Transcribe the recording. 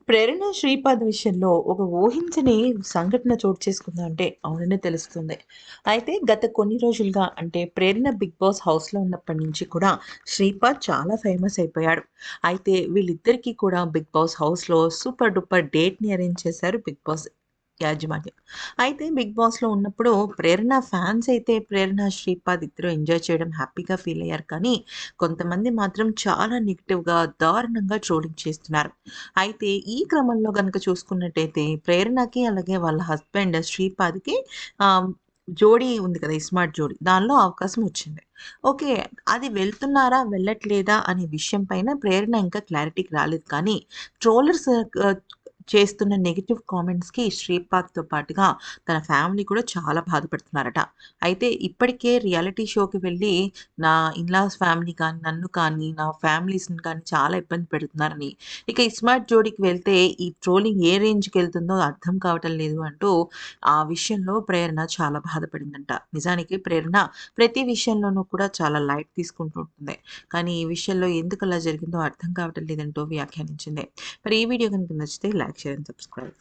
ప్రేరణ శ్రీపాద్ విషయంలో ఒక ఊహించని సంఘటన చోటు చేసుకుందంటే అవుననే తెలుస్తుంది. అయితే గత కొన్ని రోజులుగా అంటే ప్రేరణ 'బిగ్ బాస్' హౌస్‌లో ఉన్నప్పటి నుంచి కూడా శ్రీపాద్ చాలా ఫేమస్ అయిపోయాడు. అయితే వీళ్ళిద్దరికీ కూడా 'బిగ్ బాస్' హౌస్‌లో సూపర్ డూపర్ డేట్‌ని అరేంజ్ చేశారు 'బిగ్ బాస్' యాజమాన్యం. అయితే 'బిగ్ బాస్‌లో' ఉన్నప్పుడు ప్రేరణ ఫ్యాన్స్ అయితే ప్రేరణ, శ్రీపాద్ ఇద్దరు ఎంజాయ్ చేయడం హ్యాపీగా ఫీల్ అయ్యారు. కానీ కొంతమంది మాత్రం చాలా నెగెటివ్‌గా, దారుణంగా ట్రోలింగ్ చేస్తున్నారు. అయితే ఈ క్రమంలో గనుక చూసుకున్నట్టయితే ప్రేరణకి, అలాగే వాళ్ళ హస్బెండ్ శ్రీపాద్‌కి ఆహ్, జోడీ ఉంది కదా! ఇస్మార్ట్ జోడీ. దానిలో అవకాశం వచ్చింది. ఓకే. అది వెళ్తున్నారా? వెళ్ళట్లేదా? అనే విషయం పైన ప్రేరణ ఇంకా క్లారిటీకి రాలేదు. కానీ ట్రోలర్స్ చేస్తున్న నెగెటివ్ కామెంట్స్‌కి శ్రీపాద్‌తో పాటుగా తన ఫ్యామిలీ కూడా చాలా బాధపడుతున్నారట. అయితే ఇప్పటికే రియాలిటీ షోకి వెళ్ళి నా ఇన్‌లాస్ ఫ్యామిలీ కానీ, నన్ను కానీ, నా ఫ్యామిలీస్‌ని కానీ చాలా ఇబ్బంది పెడుతున్నారని, ఇక ఇస్మార్ట్ జోడికి వెళ్తే ఈ ట్రోలింగ్ ఏ రేంజ్‌కెళ్తుందో అర్థం కావటం లేదు అంటూ ఆ విషయంలో ప్రేరణ చాలా బాధపడిందంట. నిజానికి ప్రేరణ ప్రతి విషయంలోనూ కూడా చాలా లైట్ తీసుకుంటూ ఉంటుంది. కానీ ఈ విషయంలో ఎందుకలా జరిగిందో అర్థం కావటం లేదంటూ వ్యాఖ్యానించింది. మరి ఈ వీడియో గనుక నచ్చితే లైక్, షేర్ అండ్ సబ్స్క్రైబ్.